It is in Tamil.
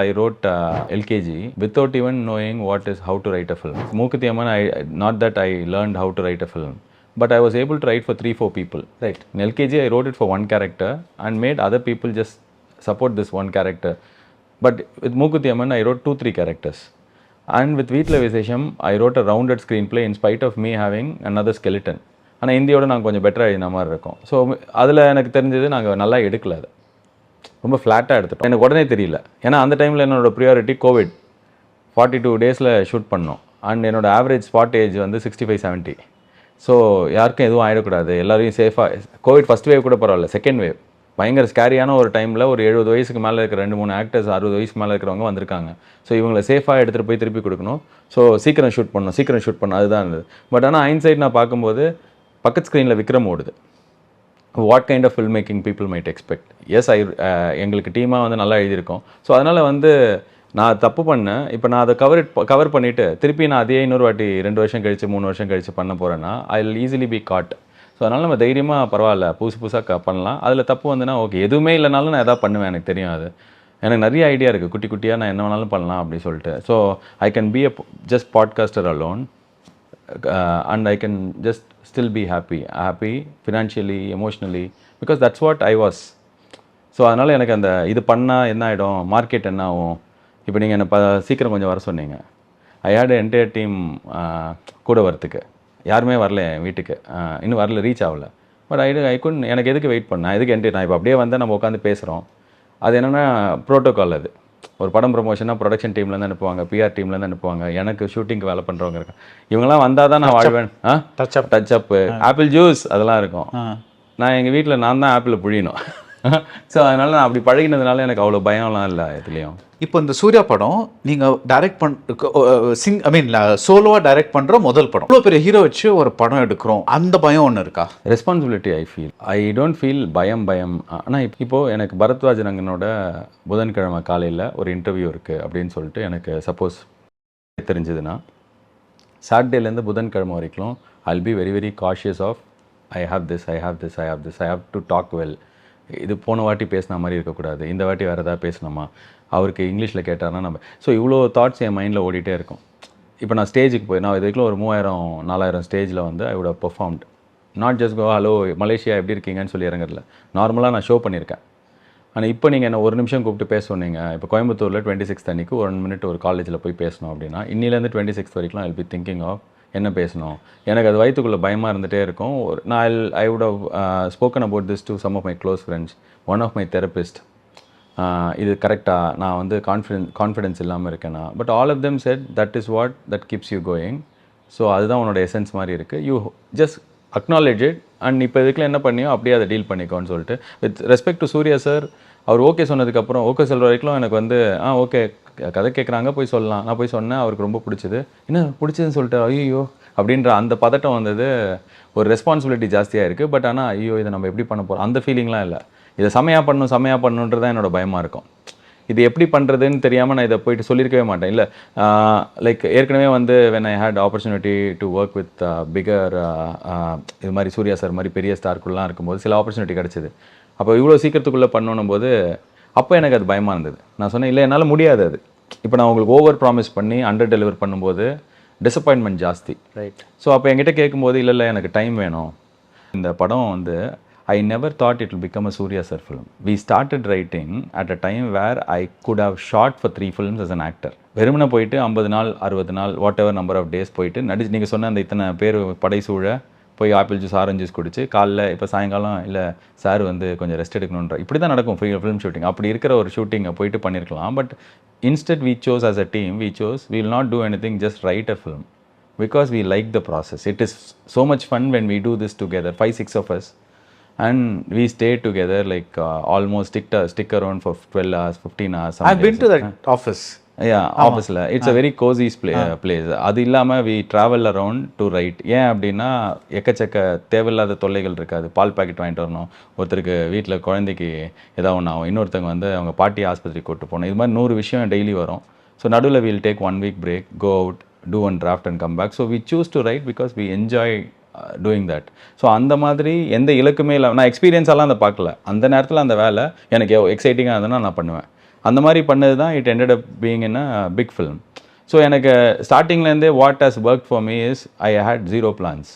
I wrote LKG without even knowing how to write a film. Mookuthi Amman, not that I learned how to write a film, but I was able to write for 3-4 people. Right. In LKG, I wrote it for one character and made other people just support this one character. But with Mookuthi Amman, I wrote 2-3 characters. And with Veetla Visesham, I wrote a rounded screenplay in spite of me having another skeleton. ஆனால் இந்தியோட நாங்கள் கொஞ்சம் பெட்டராக எழுதின மாதிரி இருக்கும். ஸோ அதில் எனக்கு தெரிஞ்சது நாங்கள் நல்லா எடுக்கல, அது ரொம்ப ஃப்ளாட்டாக எடுத்துட்டோம். எனக்கு உடனே தெரியல, ஏன்னா அந்த டைமில் என்னோட ப்ரியாரிட்டி கோவிட். 42 டேஸில் ஷூட் பண்ணோம். அண்ட் என்னோட ஆவரேஜ் ஸ்பாட் ஏஜ் வந்து 65-70. ஸோ யாருக்கும் எதுவும் ஆகிடக்கூடாது, எல்லாரையும் சேஃபாக. கோவிட் ஃபஸ்ட் வேவ் கூட பரவாயில்ல, செகண்ட் வேவ் பயங்கர ஸ்கேரியான ஒரு டைமில் ஒரு 70 வயசுக்கு மேலே இருக்கிற 2-3 ஆக்டர்ஸ் 60 வயசுக்கு மேலே இருக்கிறவங்க வந்திருக்காங்க. ஸோ இவங்களை சேஃபாக எடுத்துகிட்டு போய் திருப்பி கொடுக்கணும். ஸோ சீக்கிரம் ஷூட் பண்ணணும் அதுதான் இருந்தது. பட் ஆனால் ஹைண்ட்சைட் நான் பார்க்கும்போது பக்கத்து ஸ்க்ரீனில் விக்ரம் ஓடுது. What kind of film making people might expect. Yes, எங்களுக்கு டீமாக வந்து நல்லா எழுதியிருக்கோம். ஸோ அதனால் வந்து நான் தப்பு பண்ணேன். இப்போ நான் அதை கவர் பண்ணிவிட்டு திருப்பி நான் அதே இன்னொரு வாட்டி 2 வருஷம் கழிச்சு 3 வருஷம் கழிச்சு பண்ண போகிறேன்னா I will easily be caught. So அதனால் நம்ம தைரியமாக பரவாயில்ல, புதுசாக பண்ணலாம். அதில் தப்பு வந்துன்னா ஓகே, எதுவுமே இல்லைனாலும் நான் எதாவது பண்ணுவேன், எனக்கு தெரியும். அது எனக்கு நிறைய ஐடியா இருக்குது, குட்டி குட்டியாக நான் என்ன வேணாலும் பண்ணலாம் அப்படின்னு சொல்லிட்டு. So I can be just podcaster alone and I can just still be happy financially, emotionally, because that's what I was. So அதனால் எனக்கு அந்த இது பண்ணால் என்ன ஆகிடும், மார்க்கெட் என்ன ஆகும். இப்போ நீங்கள் என்ன சீக்கிரம் கொஞ்சம் வர சொன்னீங்க. ஐ ஹேட் என்டையர் டீம் கூட வரத்துக்கு, யாருமே வரல என் வீட்டுக்கு, இன்னும் வரல, ரீச் ஆகலை. பட் ஐ குட், எனக்கு எதுக்கு வெயிட் பண்ணேன், எதுக்கு நான் இப்போ அப்படியே வந்தால் நம்ம உட்காந்து பேசுகிறோம். அது என்னென்னா ப்ரோட்டோகால். அது ஒரு படம் ப்ரொமோஷனாக ப்ரொடக்ஷன் டீம்லேருந்து அனுப்புவாங்க, பிஆர் டீம்லேருந்து அனுப்புவாங்க, எனக்கு ஷூட்டிங்க்கு வேலை பண்ணுறவங்க இருக்காங்க. இவங்கெல்லாம் வந்தால் தான் நான் வாழ்வேன். டச் அப்பு, ஆப்பிள் ஜூஸ் அதெல்லாம் இருக்கும். நான் எங்கள் வீட்டில் நான் தான் ஆப்பிள் புழியணும். ஸோ அதனால் நான் அப்படி பழகினதுனால எனக்கு அவ்வளோ பயம்லாம் இல்லை எதுலேயும். இப்போ இந்த சூர்யா படம் நீங்கள் டைரக்ட் சோலோவாக டைரக்ட் பண்ணுற முதல் படம். இவ்வளோ பெரிய ஹீரோ வச்சு ஒரு படம் எடுக்கிறோம், அந்த பயம் ஒன்று இருக்கா? ரெஸ்பான்சிபிலிட்டி ஐ டோன்ட் ஃபீல் பயம். ஆனால் இப்போது எனக்கு பரத்வாஜ் ரங்கனோட புதன்கிழமை காலையில் ஒரு இன்டர்வியூ இருக்குது அப்படின்னு சொல்லிட்டு எனக்கு சப்போஸ் தெரிஞ்சதுன்னா, சாட்டர்டேலேருந்து புதன்கிழமை வரைக்கும் I will be very very cautious of I have to talk well. இது போன வாட்டி பேசின மாதிரி இருக்கக்கூடாது, இந்த வாட்டி வேறு எதாவது பேசணுமா, அவருக்கு இங்கிலீஷில் கேட்டார்னா நம்ம. ஸோ இவ்வளோ தாட்ஸ் என் மைண்டில் ஓடிட்டே இருக்கும். இப்போ நான் ஸ்டேஜுக்கு போய் நான் இது வரைக்கும் ஒரு 3000-4000 ஸ்டேஜில் வந்து I would have performed. Not just go hello Malaysia எப்படி இருக்கீங்கன்னு சொல்லி இறங்குறதுல, நார்மலாக நான் ஷோ பண்ணியிருக்கேன். ஆனால் இப்போ நீங்கள் என்ன ஒரு நிமிஷம் கூப்பிட்டு பேச சொன்னீங்க, இப்போ கோயம்புத்தூரில் 26th அன்றைக்கி 1 minute ஒரு காலேஜில் போய் பேசணும் அப்படின்னா, இன்னிலேருந்து 26th வரைக்கும் I will be thinking of என்ன பேசணும். எனக்கு அது வயிற்றுக்குள்ளே பயமாக இருந்துகிட்டே இருக்கும். நான் I would have spoken about this to some of my close friends, one of my therapist. இது கரெக்டாக நான் வந்து கான்ஃபிடென்ஸ் இல்லாமல் இருக்கேன்னா, but all of them said that is what that keeps you going. So அதுதான் உன்னோட எசன்ஸ் மாதிரி இருக்குது. You just acknowledge it and இப்போ இதுக்குள்ள என்ன பண்ணியோ அப்படியே அதை டீல் பண்ணிக்கோன்னு சொல்லிட்டு. With respect to Suriya sir, அவர் ஓகே சொன்னதுக்கப்புறம், ஓகே சொல்கிற வரைக்கும் எனக்கு வந்து ஓகே கதை கேட்குறாங்க போய் சொல்லலாம். நான் போய் சொன்னேன், அவருக்கு ரொம்ப பிடிச்சது. என்ன பிடிச்சதுன்னு சொல்லிட்டு ஐயோ அப்படின்ற அந்த பதட்டம் வந்தது. ஒரு ரெஸ்பான்சிபிலிட்டி ஜாஸ்தியாக இருக்குது. பட் ஆனால் ஐயோ இதை நம்ம எப்படி பண்ண போகிறோம் அந்த ஃபீலிங்லாம் இல்லை. இதை செமையாக பண்ணுன்றது தான் என்னோட பயமாக இருக்கும். இது எப்படி பண்ணுறதுன்னு தெரியாமல் நான் இதை போயிட்டு சொல்லியிருக்கவே மாட்டேன். இல்லை லைக் ஏற்கனவே வந்து when I had opportunity to work with bigger இது மாதிரி சூர்யா சார் மாதிரி பெரிய ஸ்டார்க்குள்ளலாம் இருக்கும்போது சில ஆப்பர்ச்சுனிட்டி கிடச்சிது. அப்போ இவ்வளோ சீக்கிரத்துக்குள்ளே பண்ணணும் போது அப்போ எனக்கு அது பயமாக இருந்தது. நான் சொன்னேன் இல்லை என்னால் முடியாது அது. இப்போ நான் உங்களுக்கு ஓவர் ப்ராமிஸ் பண்ணி அண்டர் டெலிவர் பண்ணும்போது டிசப்பாயின்மெண்ட் ஜாஸ்தி. ரைட். ஸோ அப்போ என்கிட்ட கேட்கும்போது இல்லை எனக்கு டைம் வேணும். இந்த படம் வந்து I never thought it will become a Surya sir film. We started writing at a time where I could have shot for 3 films as an actor. வெறுமனை போயிட்டு 50 நாள் 60 நாள் whatever number of days போயிட்டு நடிச்சு நீங்கள் சொன்ன அந்த இத்தனை பேர் படை சூழ போய் ஆப்பிள் ஜூஸ் ஆரஞ்சு ஜூஸ் குடிச்சு காலைல இப்போ சாயங்காலம் இல்லை சார் வந்து கொஞ்சம் ரெஸ்ட் எடுக்கணுன்ற இப்படி தான் நடக்கும் ஃபிலிம் ஷூட்டிங். அப்படி இருக்கிற ஒரு ஷூட்டிங்கை போயிட்டு பண்ணியிருக்கலாம். But instead we chose as a team, we will not do anything, just write a film because we like the process. It is so much fun when we do this together, 5-6 of us. And we stayed together like almost stick around for 12 hours, 15 hours. I've been to that office. Yeah, office-ல. It's a very cozy place. அது இல்லாமல் we travel around to write. ஏன் அப்படின்னா எக்கச்சக்க தேவையில்லாத தொல்லைகள் இருக்காது. பால் பாக்கெட் வாங்கிட்டு வரணும், ஒருத்தருக்கு வீட்டில் குழந்தைக்கு ஏதாவது ஒன்று ஆகும், இன்னொருத்தவங்க வந்து அவங்க பாட்டி ஆஸ்பத்திரிக்கு கூப்பிட்டு போகணும். இது மாதிரி 100 விஷயம் டெய்லி வரும். ஸோ நடுவில் we'll take 1 week break, go out, do one draft and come back. So we choose to write because we enjoy doing that. So அந்த மாதிரி எந்த இலக்குமே இல்லை. நான் எக்ஸ்பீரியன்ஸெல்லாம் அதை பார்க்கல. அந்த நேரத்தில் அந்த வேலை எனக்கு எக்ஸைட்டிங்காக இருந்ததுன்னா நான் பண்ணுவேன். அந்த மாதிரி பண்ணது தான் it ended up being in a big film. So எனக்கு ஸ்டார்டிங்லேருந்தே what has work for me is I had zero plans.